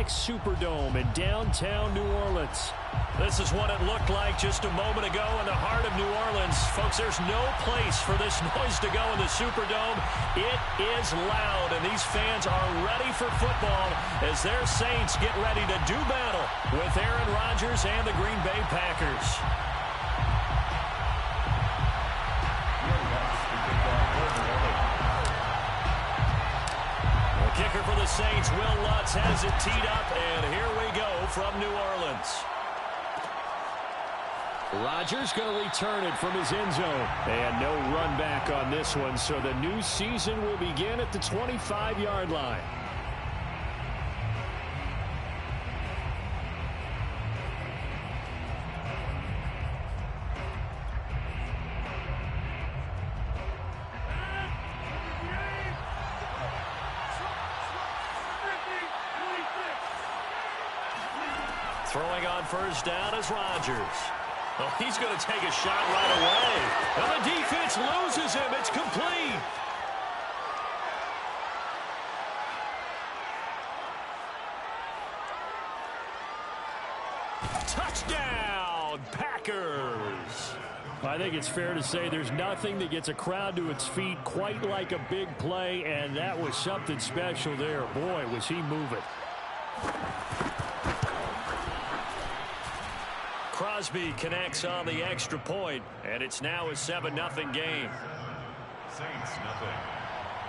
Lennox Superdome in downtown New Orleans. This is what it looked like just a moment ago in the heart of New Orleans. Folks, there's no place for this noise to go in the Superdome. It is loud, and these fans are ready for football as their Saints get ready to do battle with Aaron Rodgers and the Green Bay Packers. The kicker for the Saints, Will Lutz, has it teed up, and here we go from New Orleans. Rodgers going to return it from his end zone. And no run back on this one, so the new season will begin at the 25-yard line. Throwing on first down is Rodgers. Oh, he's going to take a shot right away. And the defense loses him. It's complete. Touchdown, Packers. I think it's fair to say there's nothing that gets a crowd to its feet quite like a big play, and that was something special there. Boy, was he moving. Crosby connects on the extra point, and it's now a 7-0 game. Saints nothing.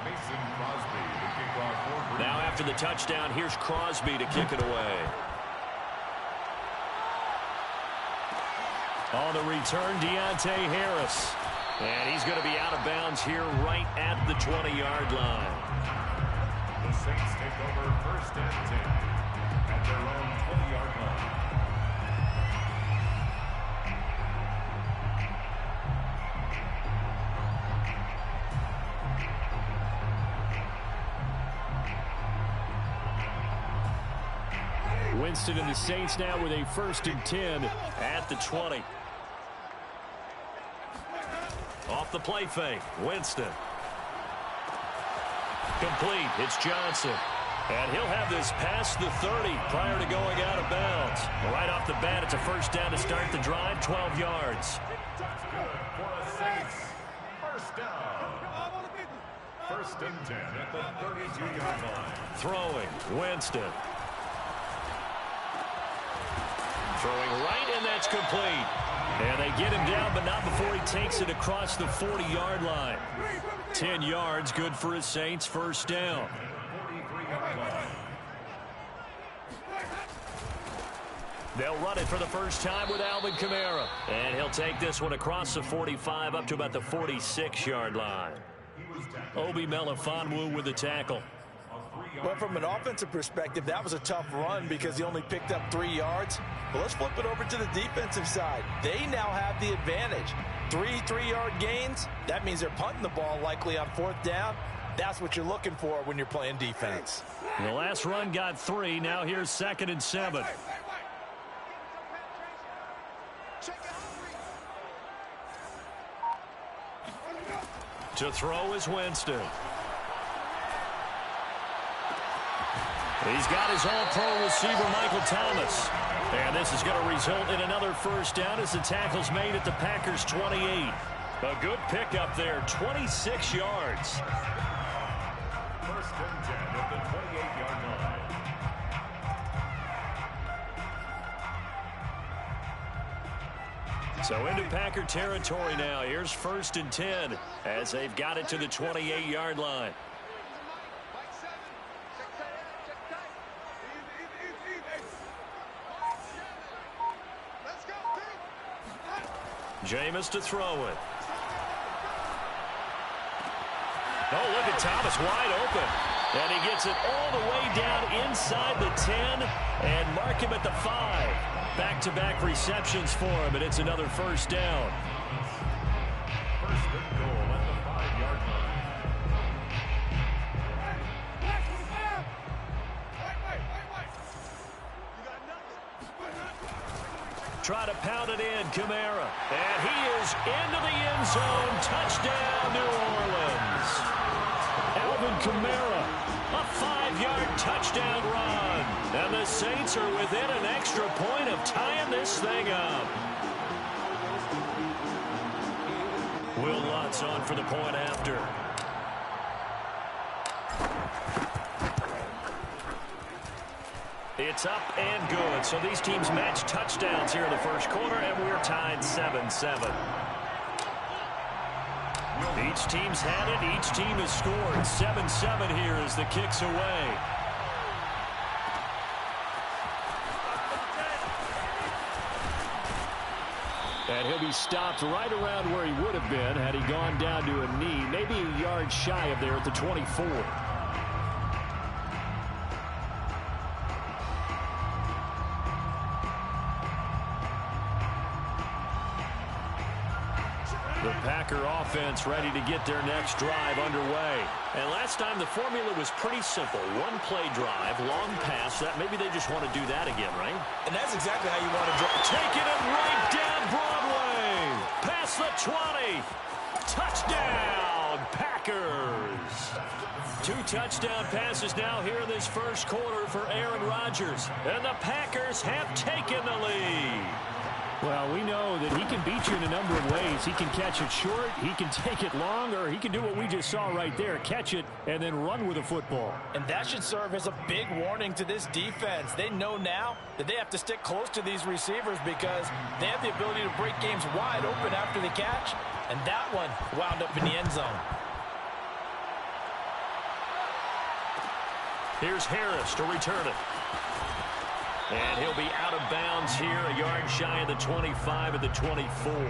Mason Crosby to kick off for. Now after the touchdown, here's Crosby to kick it away. On the return, Deontay Harris. And he's going to be out of bounds here right at the 20-yard line. The Saints take over first and 10 at their own 20-yard line. Winston and the Saints now with a 1st and 10 at the 20. Off the play fake, Winston. Complete, it's Johnson. And he'll have this past the 30 prior to going out of bounds. Right off the bat, it's a first down to start the drive, 12 yards. For the Saints, first down. 1st and 10 at the 32-yard line. Throwing, Winston. Throwing right, and that's complete. And they get him down, but not before he takes it across the 40-yard line. 10 yards, good for his Saints, first down. They'll run it for the first time with Alvin Kamara. And he'll take this one across the 45 up to about the 46-yard line. Obi Melifonwu with the tackle. Well, from an offensive perspective, that was a tough run because he only picked up 3 yards. But let's flip it over to the defensive side. They now have the advantage. 3-3-yard gains, that means they're punting the ball likely on 4th down. That's what you're looking for when you're playing defense. The last run got 3. Now here's 2nd and 7. To throw is Winston. He's got his all-pro receiver, Michael Thomas. And this is going to result in another first down as the tackle's made at the Packers' 28. A good pickup there, 26 yards. 1st and 10 at the 28-yard line. So into Packer territory now. Here's 1st and 10 as they've got it to the 28-yard line. Jameis to throw it. Oh, look at Thomas wide open. And he gets it all the way down inside the 10 and mark him at the 5. Back-to-back receptions for him, and it's another first down. 1st and goal at the 5-yard line. Try to pound it in, Kamara. And he is into the end zone. Touchdown, New Orleans. Alvin Kamara, a 5-yard touchdown run. And the the Saints are within an extra point of tying this thing up. Will Lutz on for the point after. It's up and good. So these teams match touchdowns here in the first quarter, and we're tied 7-7. Each team's had it. Each team has scored. 7-7 here as the kick's away. And he'll be stopped right around where he would have been had he gone down to a knee, maybe a yard shy of there at the 24. The Packer offense ready to get their next drive underway. And last time the formula was pretty simple. One play drive, long pass. That maybe they just want to do that again, right? And that's exactly how you want to drive. Taking it right down Broadway. Past the 20. Touchdown, Packers. 2 touchdown passes now here in this first quarter for Aaron Rodgers. And the Packers have taken the lead. Well, we know that he can beat you in a number of ways. He can catch it short, he can take it long, or he can do what we just saw right there, catch it and then run with the football. And that should serve as a big warning to this defense. They know now that they have to stick close to these receivers because they have the ability to break games wide open after the catch. And that one wound up in the end zone. Here's Harris to return it. And he'll be out of bounds here, a yard shy of the 25 at the 24. First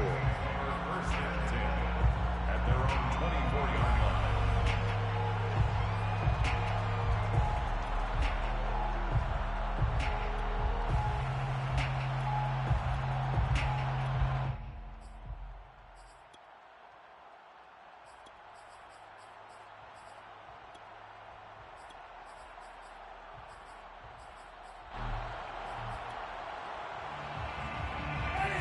and 10 at their own 24-yard line.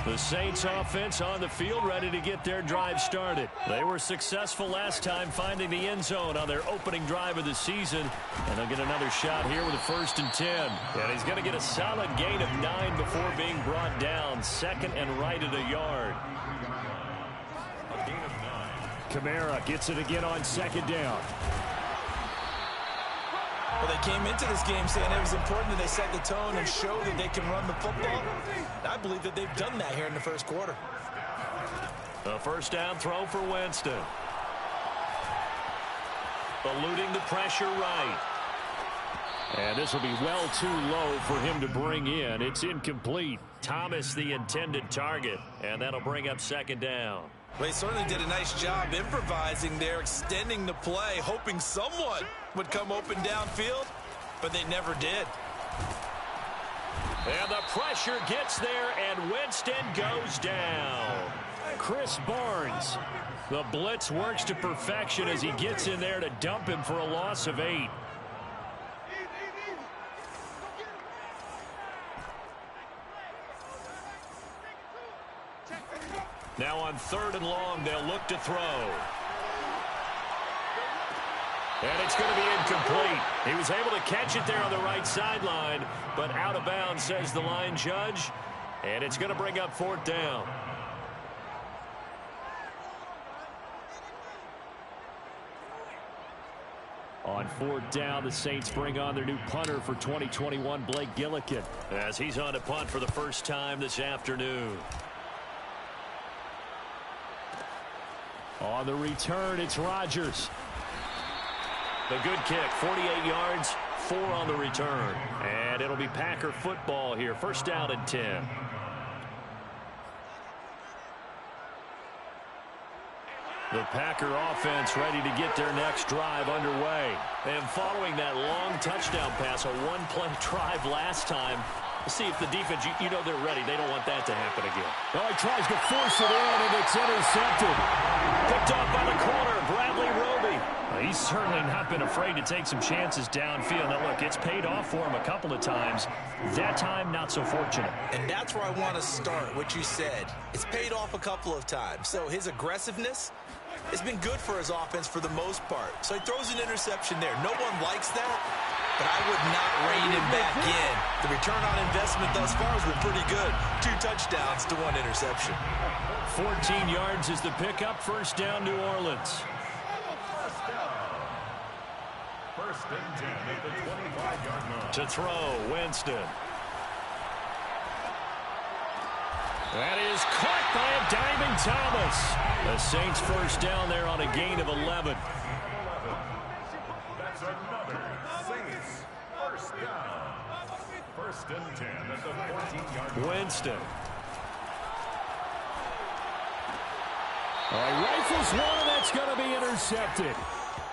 The Saints offense on the field ready to get their drive started. They were successful last time finding the end zone on their opening drive of the season. And they'll get another shot here with a 1st and 10. And he's going to get a solid gain of 9 before being brought down. Second and right at a yard. A gain of 9. Kamara gets it again on 2nd down. Well, they came into this game saying it was important that they set the tone and show that they can run the football. I believe that they've done that here in the first quarter. A first down throw for Winston. Eluding the pressure right. And this will be well too low for him to bring in. It's incomplete. Thomas the intended target. And that'll bring up 2nd down. Well, they certainly did a nice job improvising there, extending the play, hoping someone would come open downfield, but they never did. And the pressure gets there, and Winston goes down. Chris Barnes. The blitz works to perfection as he gets in there to dump him for a loss of 8. Now on 3rd and long, they'll look to throw. And it's going to be incomplete. He was able to catch it there on the right sideline, but out of bounds, says the line judge. And it's going to bring up 4th down. On 4th down, the Saints bring on their new punter for 2021, Blake Gillikin. As he's on to punt for the first time this afternoon. On the return, it's Rodgers. The good kick, 48 yards, 4 on the return. And it'll be Packer football here. 1st down and 10. The Packer offense ready to get their next drive underway. And following that long touchdown pass, a one-play drive last time, see if the defense, you know they're ready. They don't want that to happen again. Oh, he tries to force it in, and it's intercepted. Picked off by the corner, Bradley Roby. He's certainly not been afraid to take some chances downfield. Now, look, it's paid off for him a couple of times. That time, not so fortunate. And that's where I want to start, what you said. It's paid off a couple of times. So his aggressiveness has been good for his offense for the most part. So he throws an interception there. No one likes that, but I would not rein him back in. The return on investment thus far has been pretty good. 2 touchdowns to 1 interception. 14 yards is the pickup. First down, New Orleans. First and 10 at the 25-yard line. To throw, Winston. That is caught by a diving Thomas. The Saints first down there on a gain of 11. That's another Saints first down. First and 10 at the 14-yard line. Winston. All right, rifles one, and that's going to be intercepted.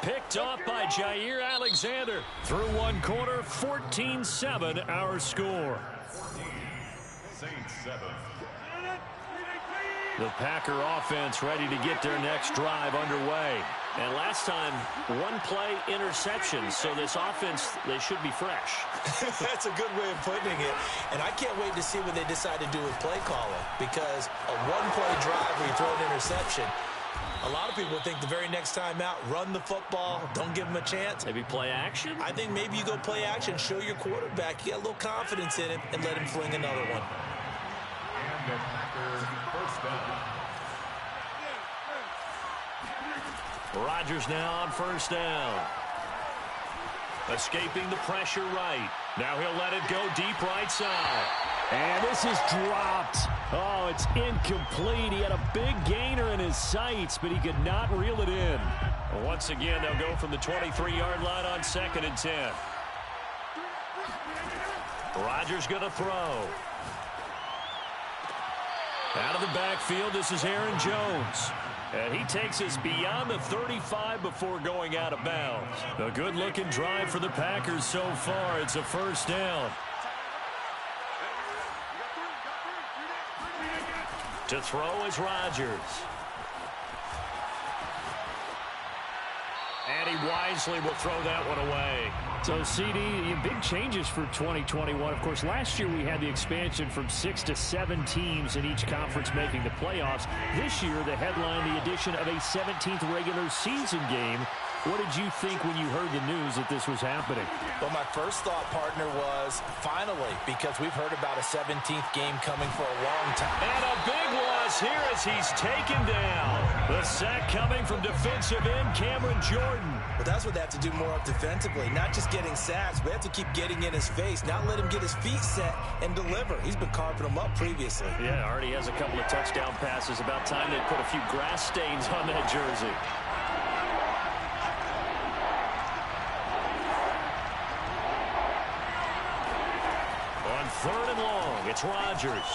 Picked off by Jair Alexander. Through one quarter, 14-7 our score. 14, Saints 7. The Packer offense ready to get their next drive underway. And last time, 1 play interception, so this offense, they should be fresh. That's a good way of putting it. And I can't wait to see what they decide to do with play calling, because a 1-play drive where you throw an interception, a lot of people think the very next time out, run the football, don't give them a chance. Maybe play action? I think maybe you go play action, show your quarterback you got a little confidence in him, and let him fling another one. And the Packers first down. Rodgers now on first down. Escaping the pressure right. Now he'll let it go deep right side. And this is dropped. Oh, it's incomplete. He had a big gainer in his sights, but he could not reel it in. Once again, they'll go from the 23-yard line on 2nd and 10. Rodgers going to throw. Out of the backfield, this is Aaron Jones. And he takes us beyond the 35 before going out of bounds. A good-looking drive for the Packers so far. It's a first down. To throw is Rodgers. And he wisely will throw that one away. So, CD, big changes for 2021. Of course, last year we had the expansion from 6 to 7 teams in each conference making the playoffs. This year, the headline, the addition of a 17th regular season game. What did you think when you heard the news that this was happening? Well, my first thought, partner, was finally, because we've heard about a 17th game coming for a long time. And a big loss here as he's taken down. The sack coming from defensive end Cameron Jordan. But that's what they have to do more of defensively, not just getting sacks, but they have to keep getting in his face, not let him get his feet set and deliver. He's been carving them up previously. Yeah, already has a couple of touchdown passes. About time they put a few grass stains on that jersey. On 3rd and long, it's Rodgers.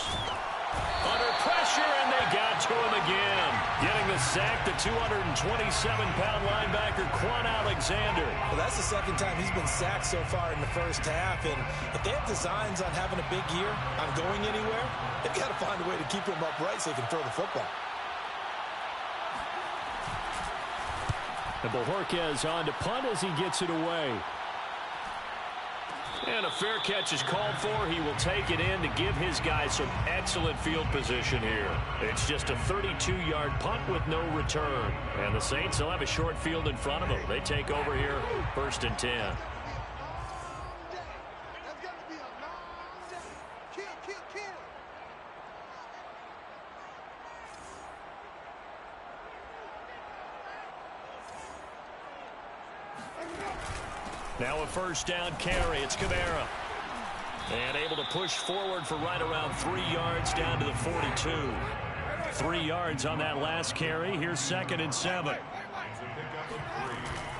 Under pressure, and they got to him again. Getting the sack, the 227-pound linebacker, Quan Alexander. Well, that's the second time he's been sacked so far in the first half. And if they have designs on having a big year, on going anywhere, they've got to find a way to keep him upright so he can throw the football. And Bojorquez on to punt as he gets it away. And a fair catch is called for. He will take it in to give his guys some excellent field position here. It's just a 32-yard punt with no return. And the Saints will have a short field in front of them. They take over here, 1st and 10. Now a first down carry. It's Kamara. And able to push forward for right around 3 yards down to the 42. 3 yards on that last carry. Here's 2nd and 7.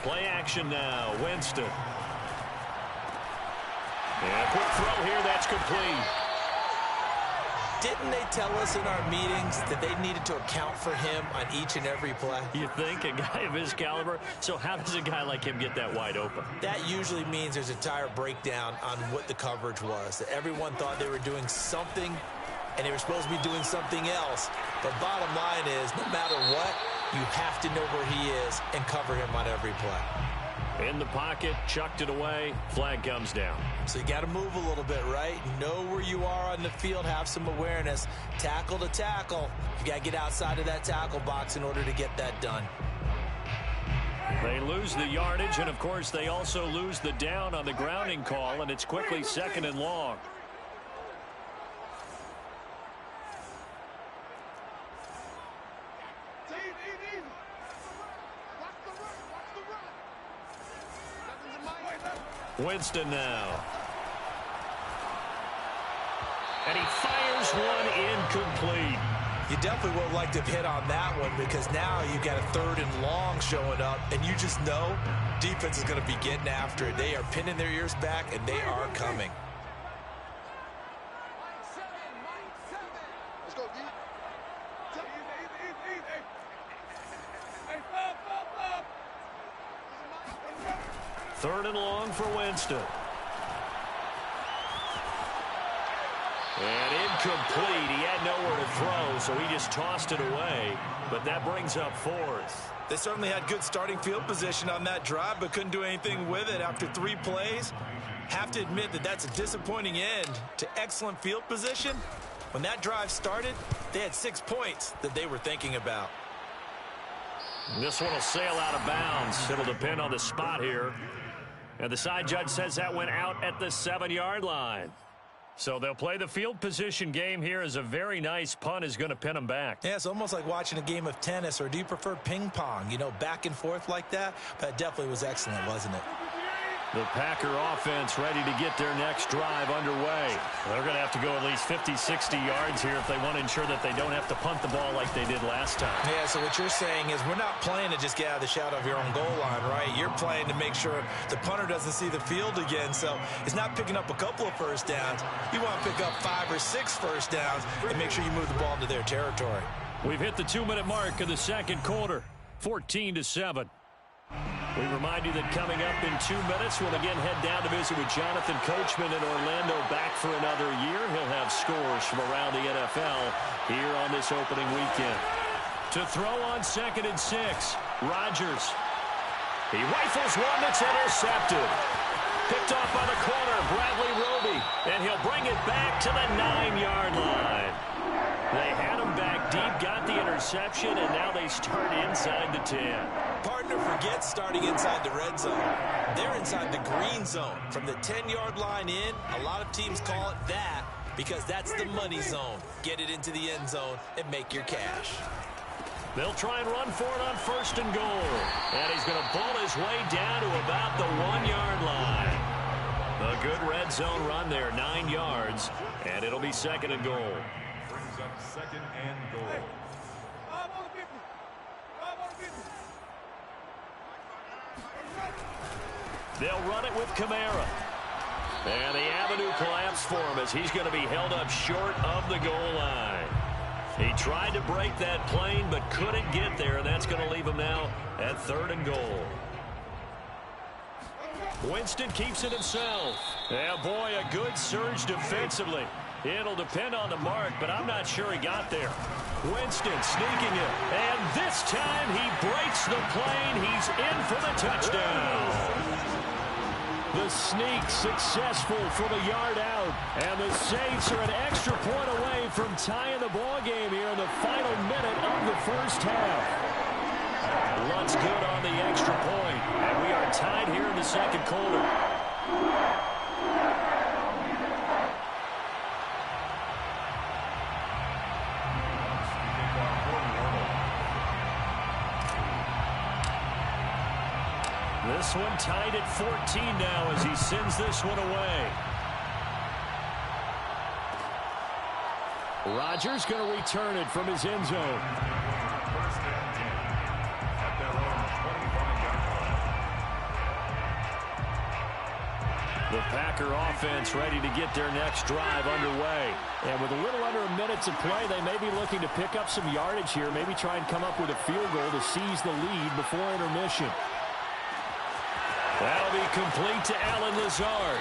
Play action now. Winston. And a quick throw here. That's complete. Didn't they tell us in our meetings that they needed to account for him on each and every play? You think? A guy of his caliber? So how does a guy like him get that wide open? That usually means there's a entire breakdown on what the coverage was. That everyone thought they were doing something, and they were supposed to be doing something else. But bottom line is, no matter what, you have to know where he is and cover him on every play. In the pocket, chucked it away, flag comes down. So you got to move a little bit, right? Know where you are on the field, have some awareness. Tackle to tackle. You got to get outside of that tackle box in order to get that done. They lose the yardage, and, of course, they also lose the down on the grounding call, and it's quickly 2nd and long. Winston now. And he fires one incomplete. You definitely would like to have hit on that one because now you've got a 3rd and long showing up, and you just know defense is going to be getting after it. They are pinning their ears back, and they are coming. Let's go, D. 3rd and long for Winston. And incomplete. He had nowhere to throw, so he just tossed it away. But that brings up 4th. They certainly had good starting field position on that drive, but couldn't do anything with it after 3 plays. Have to admit that that's a disappointing end to excellent field position. When that drive started, they had 6 points that they were thinking about. This one will sail out of bounds. It'll depend on the spot here. And the side judge says that went out at the 7-yard line. So they'll play the field position game here as a very nice punt is going to pin them back. Yeah, it's almost like watching a game of tennis, or do you prefer ping pong? You know, back and forth like that? That definitely was excellent, wasn't it? The Packer offense ready to get their next drive underway. They're going to have to go at least 50, 60 yards here if they want to ensure that they don't have to punt the ball like they did last time. Yeah, so what you're saying is we're not playing to just get out of the shadow of your own goal line, right? You're playing to make sure the punter doesn't see the field again. So it's not picking up a couple of first downs. You want to pick up 5 or 6 first downs and make sure you move the ball into their territory. We've hit the 2-minute mark of the second quarter, 14-7. We remind you that coming up in 2 minutes, we'll again head down to visit with Jonathan Coachman in Orlando, back for another year. He'll have scores from around the NFL here on this opening weekend. To throw on 2nd and 6, Rodgers. He rifles one that's intercepted. Picked off by the corner, Bradley Roby, and he'll bring it back to the 9-yard line. They had him back deep, got the interception, and now they start inside the 10. Partner forgets starting inside the red zone. They're inside the green zone. From the 10-yard line in, a lot of teams call it that because that's the money zone. Get it into the end zone and make your cash. They'll try and run for it on 1st and goal. And he's going to pull his way down to about the 1-yard line. A good red zone run there, 9 yards, and it'll be 2nd and goal. Brings up 2nd and goal. They'll run it with Kamara. And the avenue collapsed for him as he's going to be held up short of the goal line. He tried to break that plane but couldn't get there, and that's going to leave him now at 3rd and goal. Winston keeps it himself. Yeah, boy, a good surge defensively. It'll depend on the mark, but I'm not sure he got there. Winston sneaking it, and this time he breaks the plane. He's in for the touchdown. The sneak successful from a yard out, and the Saints are an extra point away from tying the ball game here in the final minute of the first half. Luntz good on the extra point, and we are tied here in the second quarter. This one tied at 14 now as he sends this one away. Rodgers going to return it from his end zone. 1st and 10 at their own 25-yard line. The Packer offense ready to get their next drive underway. And with a little under a minute to play, they may be looking to pick up some yardage here, maybe try and come up with a field goal to seize the lead before intermission. That'll be complete to Allen Lazard.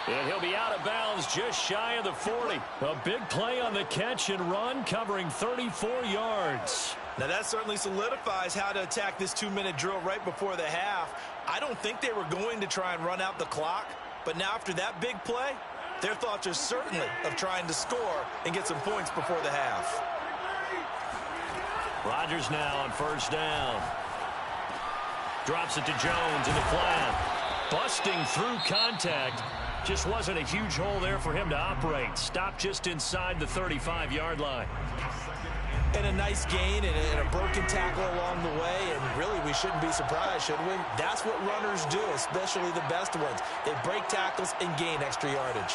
And he'll be out of bounds just shy of the 40. A big play on the catch and run, covering 34 yards. Now that certainly solidifies how to attack this 2-minute drill right before the half. I don't think they were going to try and run out the clock, but now after that big play, their thoughts are certainly of trying to score and get some points before the half. Rodgers now on 1st down. Drops it to Jones in the flat. Busting through contact. Just wasn't a huge hole there for him to operate. Stopped just inside the 35-yard line. And a nice gain and a broken tackle along the way, and really we shouldn't be surprised, should we? That's what runners do, especially the best ones. They break tackles and gain extra yardage.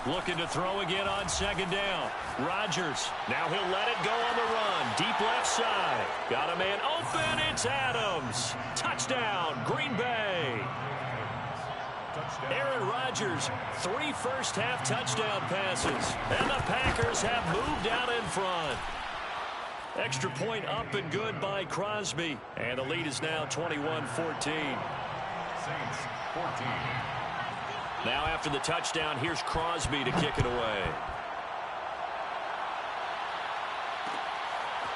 Looking to throw again on second down. Rodgers. Now he'll let it go on the run. Deep left side. Got a man open. It's Adams. Touchdown, Green Bay. Aaron Rodgers, 3 first-half touchdown passes. And the Packers have moved out in front. Extra point up and good by Crosby. And the lead is now 21-14. Saints 14. Now after the touchdown, here's Crosby to kick it away.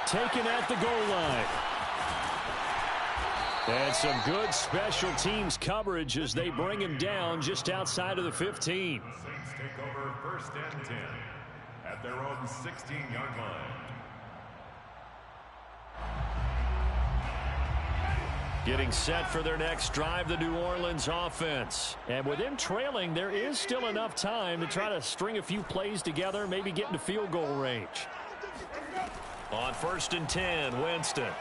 Taken at the goal line. And some good special teams coverage as they bring him down just outside of the 15. The Saints take over 1st and 10 at their own 16-yard line. Getting set for their next drive, the New Orleans offense. And with them trailing, there is still enough time to try to string a few plays together, maybe get into field goal range. On 1st and 10, Winston.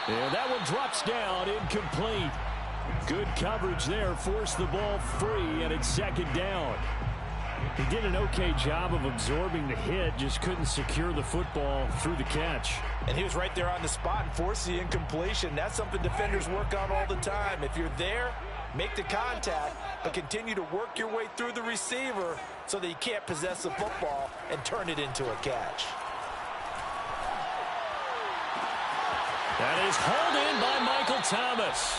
And that one drops down, incomplete. Good coverage there, forced the ball free, and it's 2nd down. He did an okay job of absorbing the hit, just couldn't secure the football through the catch. And he was right there on the spot and forced the incompletion. That's something defenders work on all the time. If you're there, make the contact, but continue to work your way through the receiver so that you can't possess the football and turn it into a catch. That is hauled in by Michael Thomas.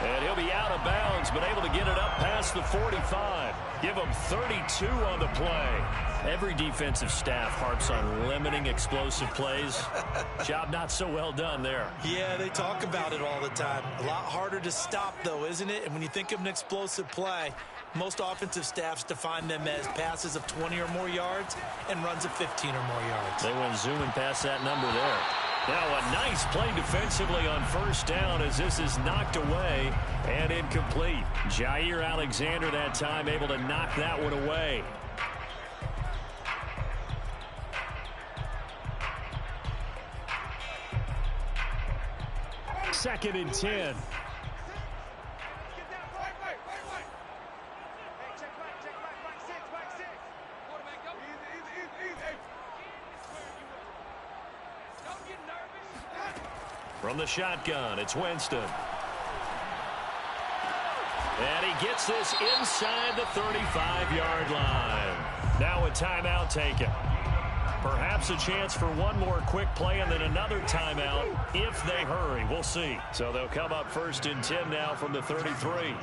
And he'll be out of bounds, but able to get it up past the 45. Give him 32 on the play. Every defensive staff harps on limiting explosive plays. Job not so well done there. Yeah, they talk about it all the time. A lot harder to stop, though, isn't it? And when you think of an explosive play, most offensive staffs define them as passes of 20 or more yards and runs of 15 or more yards. They went zooming past that number there. Now a nice play defensively on 1st down as this is knocked away and incomplete. Jair Alexander that time able to knock that one away. Second and 10. From the shotgun, it's Winston. And he gets this inside the 35-yard line. Now a timeout taken. Perhaps a chance for one more quick play and then another timeout if they hurry. We'll see. So they'll come up 1st and 10 now from the 33.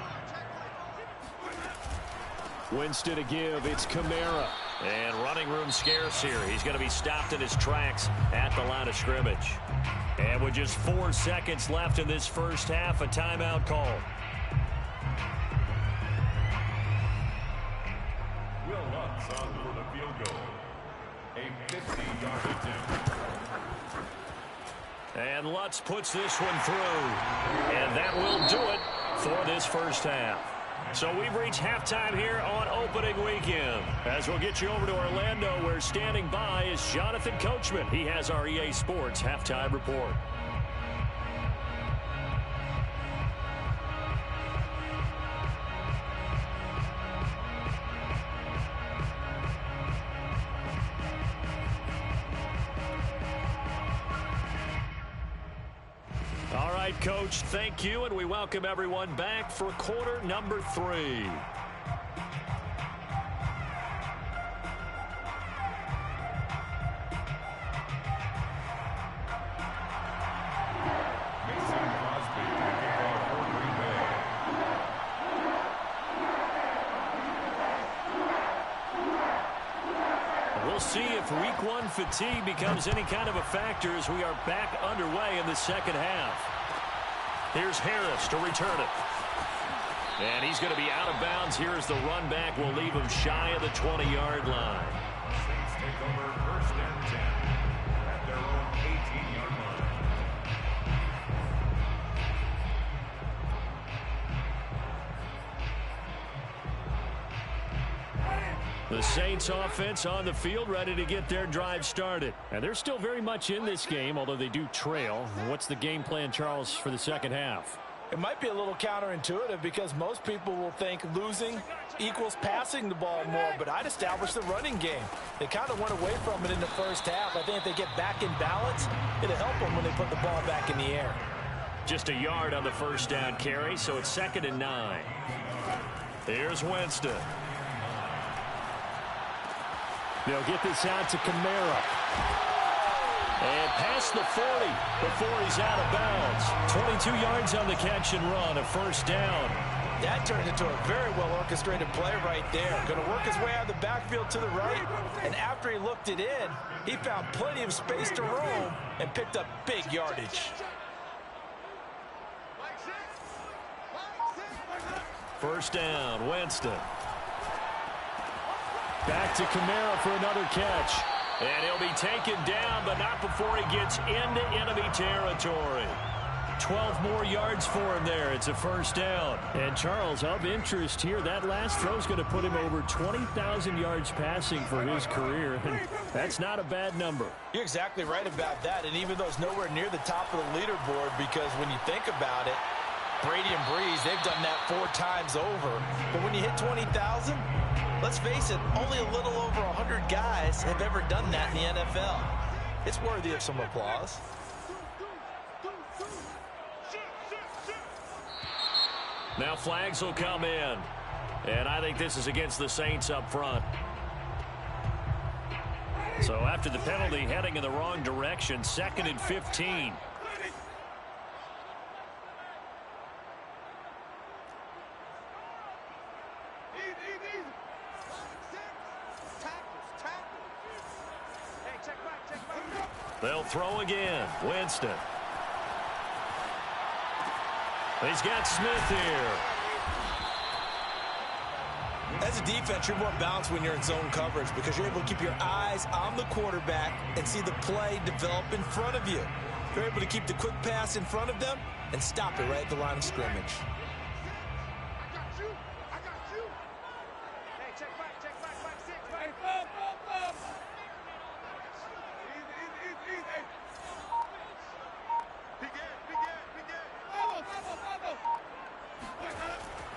Winston to give. It's Kamara. And running room scarce here. He's going to be stopped in his tracks at the line of scrimmage. And with just 4 seconds left in this first half, a timeout call. Will Lutz on for the field goal. A 50-yard attempt. And Lutz puts this one through. And that will do it for this first half. So we've reached halftime here on opening weekend. As we'll get you over to Orlando, where standing by is Jonathan Coachman. He has our EA Sports halftime report. All right, Coach, thank you, and we welcome everyone back for quarter number 3. We'll see if week 1 fatigue becomes any kind of a factor as we are back underway in the second half. Here's Harris to return it. And he's going to be out of bounds. Here's the run back. Will leave him shy of the 20-yard line. Saints take over 1st and 10 at their own 18-yard line. The Saints offense on the field, ready to get their drive started. And they're still very much in this game, although they do trail. What's the game plan, Charles, for the second half? It might be a little counterintuitive because most people will think losing equals passing the ball more, but I'd establish the running game. They kind of went away from it in the first half. I think if they get back in balance, it'll help them when they put the ball back in the air. Just a yard on the first down carry, so it's 2nd and 9. Here's Winston. They'll get this out to Kamara. And past the 40 before he's out of bounds. 22 yards on the catch and run, a first down. That turned into a very well-orchestrated play right there. Going to work his way out of the backfield to the right, and after he looked it in, he found plenty of space to roam and picked up big yardage. First down, Winston. Back to Kamara for another catch. And he'll be taken down, but not before he gets into enemy territory. 12 more yards for him there. It's a first down. And Charles, of interest here, that last throw is going to put him over 20,000 yards passing for his career. And that's not a bad number. You're exactly right about that. And even though it's nowhere near the top of the leaderboard, because when you think about it, Brady and Breeze, they've done that 4 times over. But when you hit 20,000, let's face it, only a little over 100 guys have ever done that in the NFL. It's worthy of some applause. Now flags will come in. And I think this is against the Saints up front. So after the penalty, heading in the wrong direction, 2nd and 15. They'll throw again. Winston. He's got Smith here. As a defense, you're more balanced when you're in zone coverage because you're able to keep your eyes on the quarterback and see the play develop in front of you. You're able to keep the quick pass in front of them and stop it right at the line of scrimmage.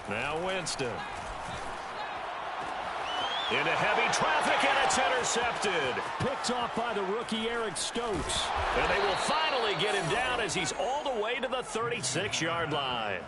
Now Winston. Into heavy traffic, and it's intercepted. Picked off by the rookie Eric Stokes. And they will finally get him down as he's all the way to the 36-yard line.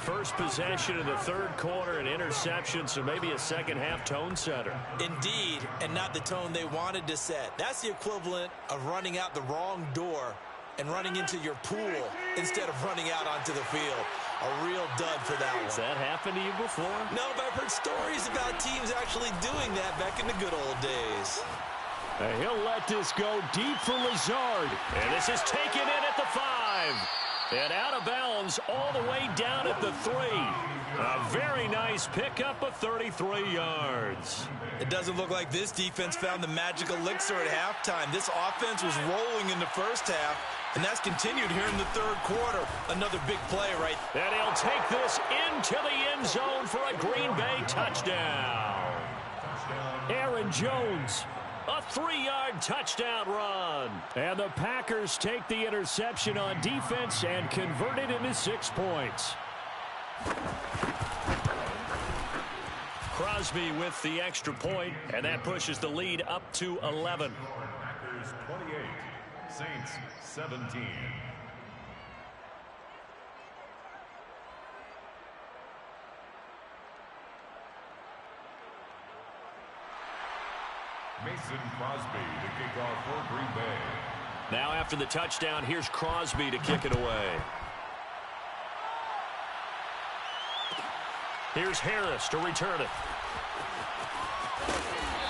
First possession of the third quarter, an interception, so maybe a second-half tone setter. Indeed, and not the tone they wanted to set. That's the equivalent of running out the wrong door and running into your pool instead of running out onto the field. A real dud for that one. Has that happened to you before? No, but I've heard stories about teams actually doing that back in the good old days. And he'll let this go deep for Lazard. And this is taken in at the 5. And out of bounds all the way down at the 3. A very nice pickup of 33 yards. It doesn't look like this defense found the magic elixir at halftime. This offense was rolling in the first half, and that's continued here in the third quarter. Another big play right. And he'll take this into the end zone for a Green Bay touchdown. Aaron Jones. A 3-yard touchdown run. And the Packers take the interception on defense and convert it into 6 points. Crosby with the extra point, and that pushes the lead up to 11. Packers 28, Saints 17. Mason Crosby to kick off for Green Bay. Now after the touchdown, here's Crosby to kick it away. Here's Harris to return it.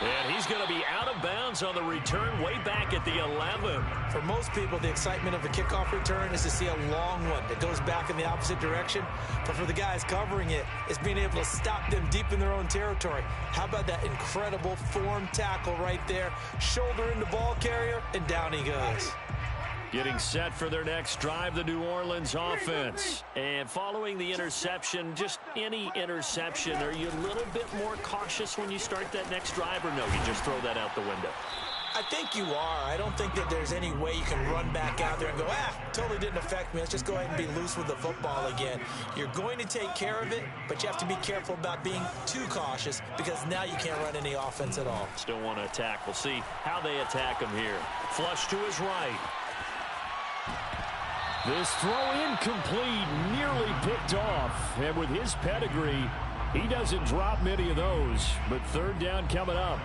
And he's going to be out of bounds on the return way back at the 11. For most people, the excitement of a kickoff return is to see a long one that goes back in the opposite direction. But for the guys covering it, it's being able to stop them deep in their own territory. How about that incredible form tackle right there? Shoulder in the ball carrier, and down he goes. Getting set for their next drive, the New Orleans offense. And following the interception, just any interception, are you a little bit more cautious when you start that next drive, or no, you just throw that out the window? I think you are. I don't think that there's any way you can run back out there and go, totally didn't affect me. Let's just go ahead and be loose with the football again. You're going to take care of it, but you have to be careful about being too cautious because now you can't run any offense at all. Still want to attack. We'll see how they attack him here. Flush to his right. This throw incomplete, nearly picked off. And with his pedigree, he doesn't drop many of those. But third down coming up.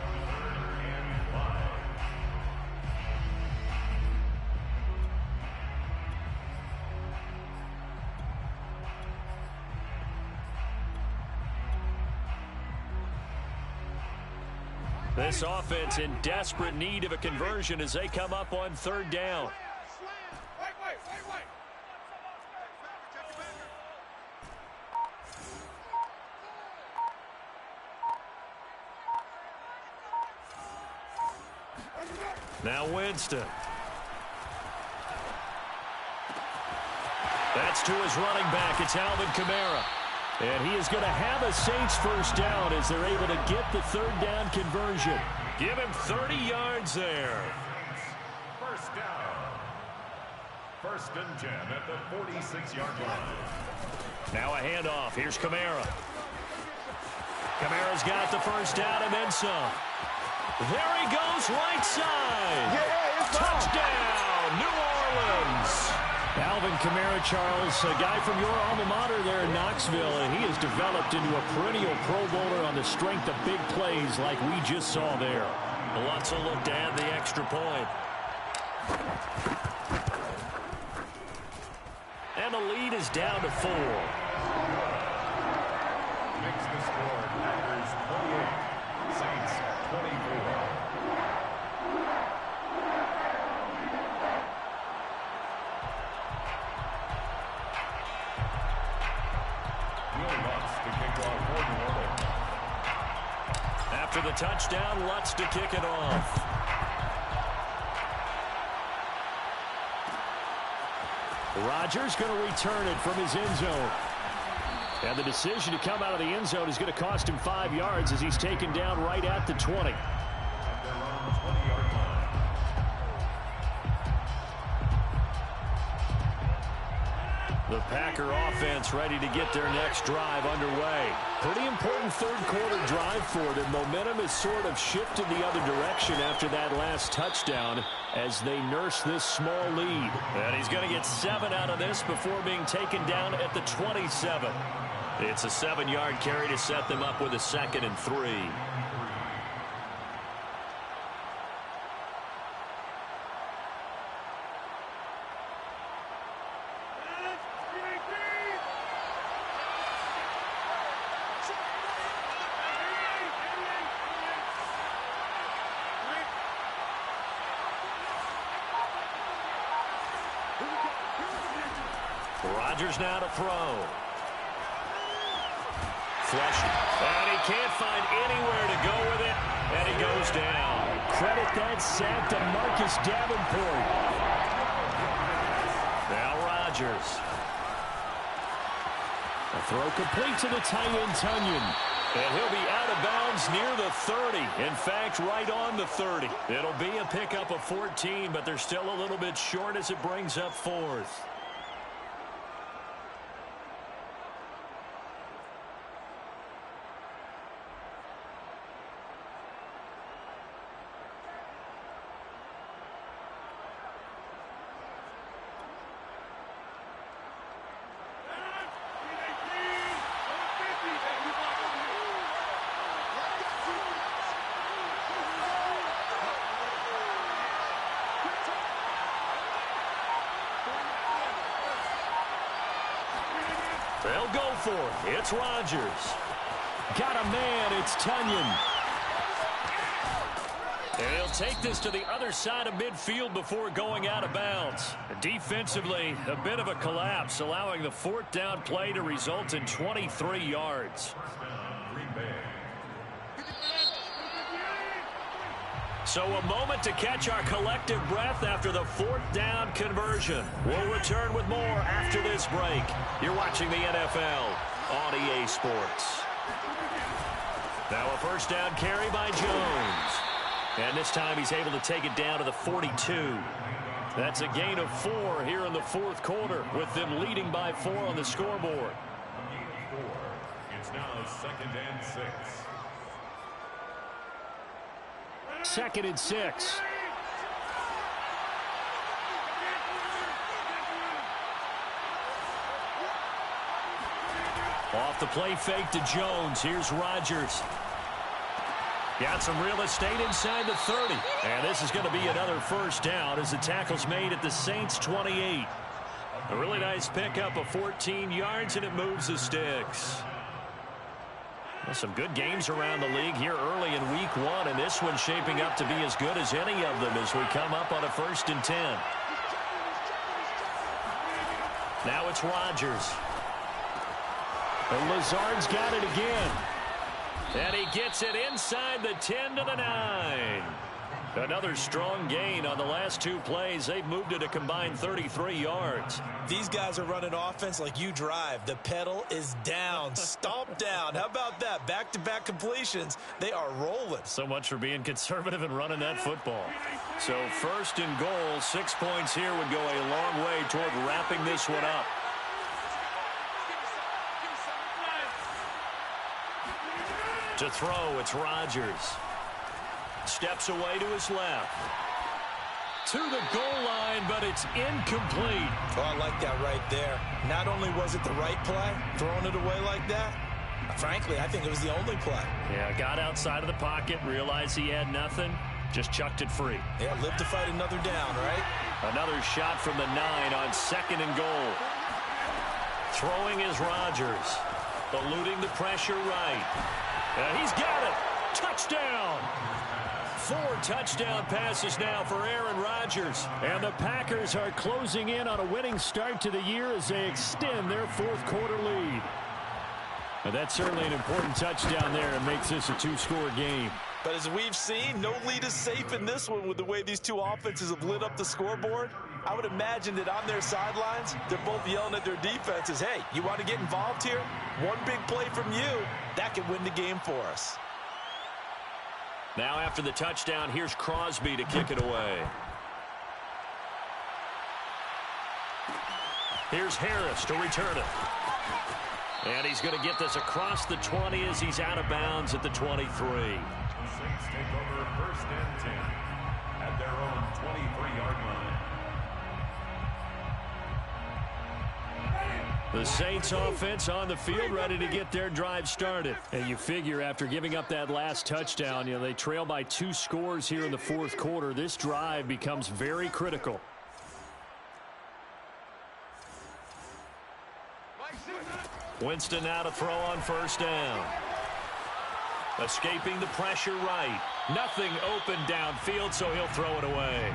This offense in desperate need of a conversion as they come up on third down. Now Winston. That's to his running back. It's Alvin Kamara. And he is going to have a Saints first down as they're able to get the third down conversion. Give him 30 yards there. First down. First and 10 at the 46-yard line. Now a handoff. Here's Kamara. Kamara's got the first down and then some. There he goes, right side. Touchdown, New Orleans. Alvin Kamara, Charles, a guy from your alma mater there in Knoxville, and he has developed into a perennial Pro Bowler on the strength of big plays like we just saw there. Lots of look to add the extra point. And the lead is down to 4. Makes the score Packers 28, Saints 24. After the touchdown, Lutz to kick it off. Rodgers going to return it from his end zone. And the decision to come out of the end zone is going to cost him 5 yards as he's taken down right at the 20. The Packer offense ready to get their next drive underway. Pretty important third quarter drive for them. Momentum has sort of shifted the other direction after that last touchdown as they nurse this small lead. And he's going to get 7 out of this before being taken down at the 27. It's a 7-yard carry to set them up with a 2nd and 3. Rodgers now to throw. Flush. And he can't find anywhere to go with it. And he goes down. Credit that sack to Marcus Davenport. Now Rodgers. A throw complete to the tight end, Tonyan. And he'll be out of bounds near the 30. In fact, right on the 30. It'll be a pickup of 14, but they're still a little bit short as it brings up 4th. They'll go for it. It's Rodgers. Got a man. It's Tonyan. And he'll take this to the other side of midfield before going out of bounds. Defensively, a bit of a collapse, allowing the fourth down play to result in 23 yards. So a moment to catch our collective breath after the fourth down conversion. We'll return with more after this break. You're watching the NFL on EA Sports. Now a first down carry by Jones. And this time he's able to take it down to the 42. That's a gain of 4 here in the fourth quarter, with them leading by 4 on the scoreboard. It's now 2nd and 6. 2nd and 6. Off the play fake to Jones. Here's Rodgers. Got some real estate inside the 30. And this is going to be another first down as the tackle's made at the Saints 28. A really nice pickup of 14 yards, and it moves the sticks. Well, some good games around the league here early in week 1, and this one's shaping up to be as good as any of them as we come up on a 1st and 10. Now it's Rodgers. And Lazard's got it again. And he gets it inside the 10 to the 9. Another strong gain on the last 2 plays. They've moved it a combined 33 yards. These guys are running offense like you drive. The pedal is down, stomped down. How about that? Back-to-back completions. They are rolling. So much for being conservative and running that football. So 1st and goal, 6 points here would go a long way toward wrapping this one up. To throw, it's Rodgers. Steps away to his left. To the goal line, but it's incomplete. Oh, I like that right there. Not only was it the right play, throwing it away like that, frankly, I think it was the only play. Yeah, got outside of the pocket, realized he had nothing, just chucked it free. Yeah, live to fight another down, right? Another shot from the 9 on 2nd and goal. Throwing is Rodgers. Eluding the pressure right. He's got it. Touchdown. 4 touchdown passes now for Aaron Rodgers. And the Packers are closing in on a winning start to the year as they extend their fourth quarter lead. And that's certainly an important touchdown there and makes this a 2-score game. But as we've seen, no lead is safe in this one with the way these two offenses have lit up the scoreboard. I would imagine that on their sidelines, they're both yelling at their defenses, hey, you want to get involved here? One big play from you, that can win the game for us. Now after the touchdown, here's Crosby to kick it away. Here's Harris to return it. And he's going to get this across the 20 as he's out of bounds at the 23. The Saints take over 1st and 10 at their own 23-yard line. The Saints offense on the field ready to get their drive started. And you figure after giving up that last touchdown, they trail by 2 scores here in the fourth quarter. This drive becomes very critical. Winston now to throw on 1st down. Escaping the pressure right. Nothing open downfield, so he'll throw it away.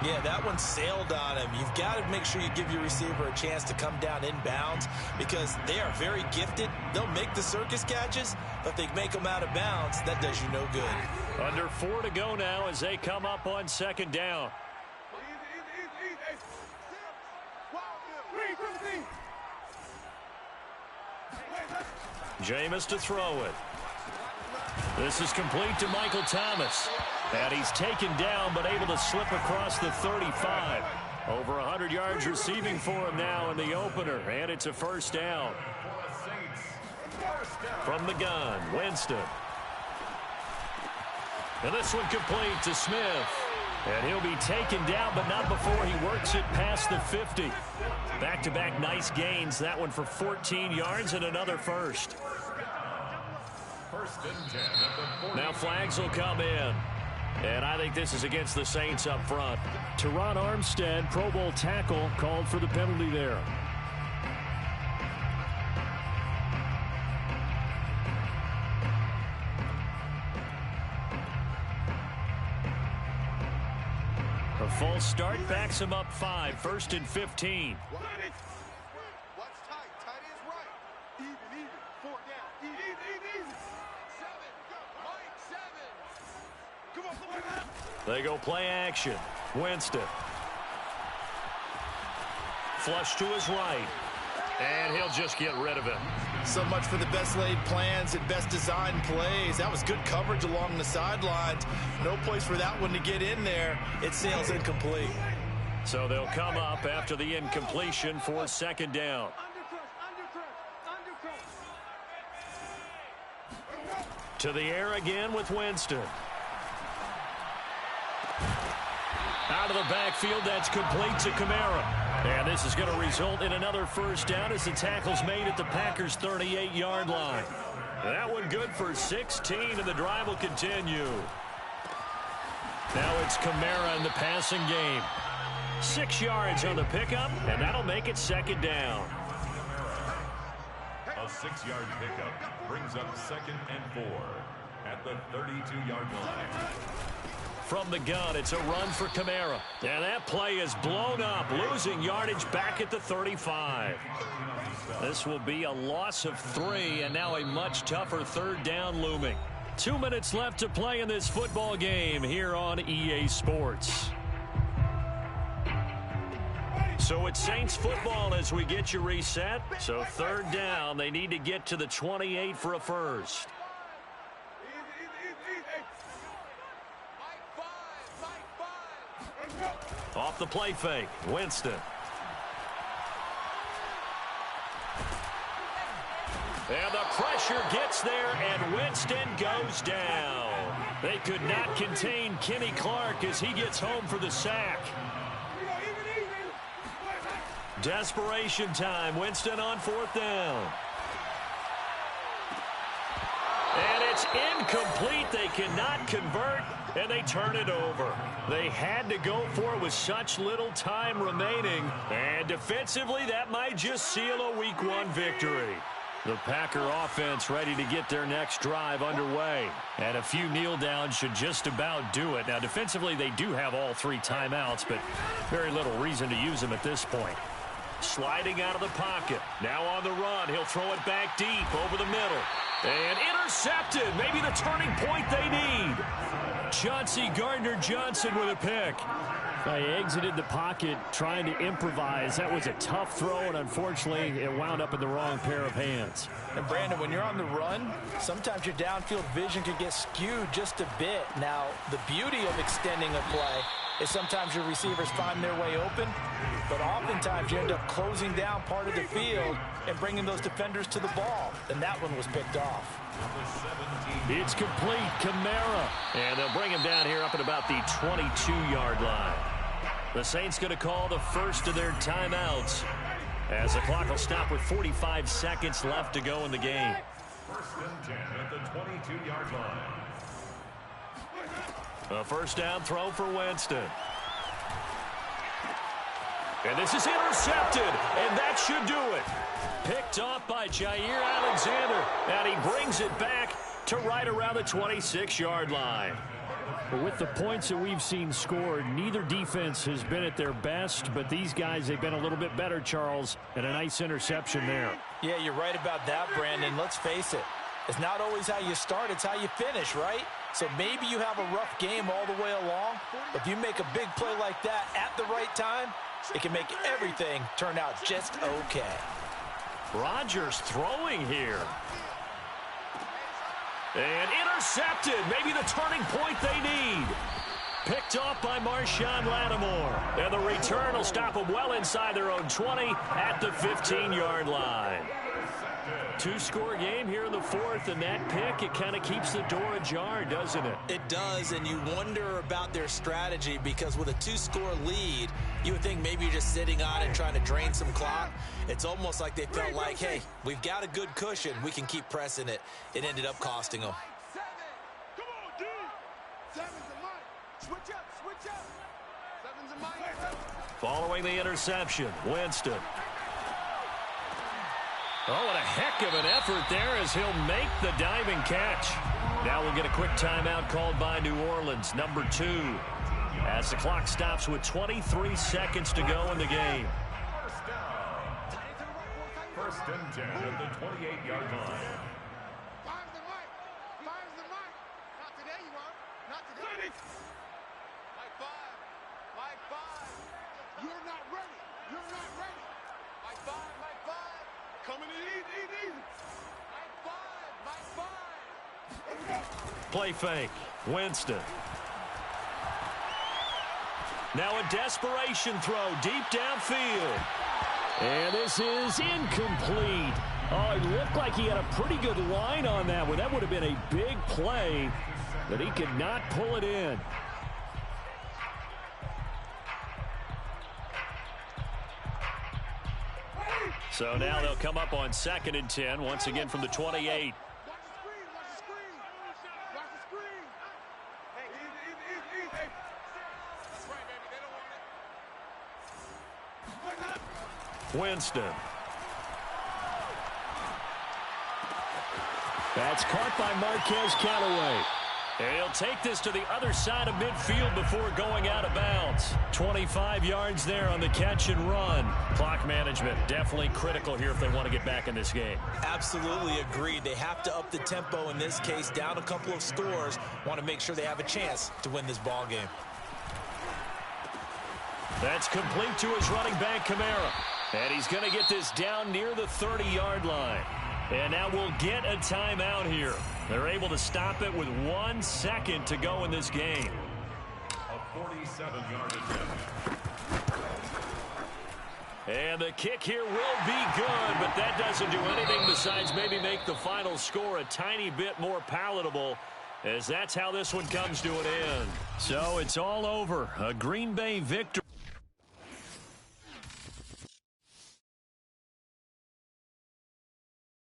Yeah, that one sailed on him. You've got to make sure you give your receiver a chance to come down inbounds because they are very gifted. They'll make the circus catches, but they make them out of bounds. That does you no good. Under 4 to go now as they come up on 2nd down. Jameis to throw it. This is complete to Michael Thomas. And he's taken down but able to slip across the 35. Over 100 yards receiving for him now in the opener. And it's a 1st down. From the gun, Winston. And this one complete to Smith. And he'll be taken down, but not before he works it past the 50. Back-to-back nice gains. That one for 14 yards and another first. Now flags will come in. And I think this is against the Saints up front. Teron Armstead, Pro Bowl tackle, called for the penalty there. False start backs him up 5. 1st and 15. They go play action. Winston. Flush to his right. And he'll just get rid of it. So much for the best laid plans and best designed plays. That was good coverage along the sidelines. No place for that one to get in there. It sails incomplete. So they'll come up after the incompletion for 2nd down. To the air again with Winston. Out of the backfield, that's complete to Kamara. And this is going to result in another 1st down as the tackle's made at the Packers' 38-yard line. That one good for 16, and the drive will continue. Now it's Kamara in the passing game. 6 yards on the pickup, and that'll make it 2nd down. A 6-yard pickup brings up 2nd and 4 at the 32-yard line. From the gun, it's a run for Kamara. And that play is blown up, losing yardage back at the 35. This will be a loss of 3, and now a much tougher 3rd down looming. 2 minutes left to play in this football game here on EA Sports. So it's Saints football as we get you reset. So 3rd down, they need to get to the 28 for a 1st. Off the play fake, Winston. And the pressure gets there, and Winston goes down. They could not contain Kenny Clark as he gets home for the sack. Desperation time. Winston on 4th down. And it's incomplete. They cannot convert, and they turn it over. They had to go for it with such little time remaining. And defensively, that might just seal a Week 1 victory. The Packer offense ready to get their next drive underway. And a few kneel downs should just about do it. Now, defensively, they do have all 3 timeouts, but very little reason to use them at this point. Sliding out of the pocket. Now on the run. He'll throw it back deep over the middle. And intercepted. Maybe the turning point they need. Chauncey Gardner-Johnson with a pick. They exited the pocket trying to improvise. That was a tough throw, and unfortunately, it wound up in the wrong pair of hands. And Brandon, when you're on the run, sometimes your downfield vision can get skewed just a bit. Now, the beauty of extending a play is sometimes your receivers find their way open, but oftentimes you end up closing down part of the field and bringing those defenders to the ball. And that one was picked off. It's complete. Kamara. And they'll bring him down here up at about the 22-yard line. The Saints going to call the first of their timeouts as the clock will stop with 45 seconds left to go in the game. 1st and 10 at the 22-yard line. A 1st down throw for Winston. And this is intercepted, and that should do it. Picked off by Jair Alexander, and he brings it back to right around the 26-yard line. But with the points that we've seen scored, neither defense has been at their best, but these guys, they've been a little bit better, Charles, and a nice interception there. Yeah, you're right about that, Brandon. Let's face it. It's not always how you start, it's how you finish, right? So maybe you have a rough game all the way along, but if you make a big play like that at the right time, it can make everything turn out just okay. Rodgers throwing here. And intercepted. Maybe the turning point they need. Picked off by Marshawn Lattimore. And the return will stop them well inside their own 20 at the 15-yard line. 2-score game here in the 4th, and that pick, it kind of keeps the door ajar, doesn't it? It does, and you wonder about their strategy because with a 2-score lead, you would think maybe you're just sitting on it trying to drain some clock. It's almost like they felt like, hey, we've got a good cushion. We can keep pressing it. It ended up costing them. Following the interception, Winston. Oh, what a heck of an effort there as he'll make the diving catch. Now we'll get a quick timeout called by New Orleans, number 2. as the clock stops with 23 seconds to go in the game. First down. First and 10 at the 28-yard line. Fires the mic. Fires the mic. Not today, you won't. Not today. Mike 5. Mike 5. You're not ready. You're not ready. Mike 5. Mike 5. Coming in easy. Mike 5. Mike 5. Play fake. Winston. Now a desperation throw deep downfield. And this is incomplete. Oh, it looked like he had a pretty good line on that one. That would have been a big play, but he could not pull it in. So now they'll come up on 2nd and 10, once again from the 28. Watch the screen. Watch the screen. Watch the screen. Hey, easy. That's right, baby. They don't want it. Winston. That's caught by Marquez Callaway. He'll take this to the other side of midfield before going out of bounds. 25 yards there on the catch and run. Clock management definitely critical here if they want to get back in this game. Absolutely agreed. They have to up the tempo in this case, down a couple of scores. Want to make sure they have a chance to win this ball game. That's complete to his running back, Kamara. And he's going to get this down near the 30-yard line. And now we'll get a timeout here. They're able to stop it with 1 second to go in this game. A 47-yard attempt. And the kick here will be good, but that doesn't do anything besides maybe make the final score a tiny bit more palatable, as that's how this one comes to an end. So it's all over. A Green Bay victory.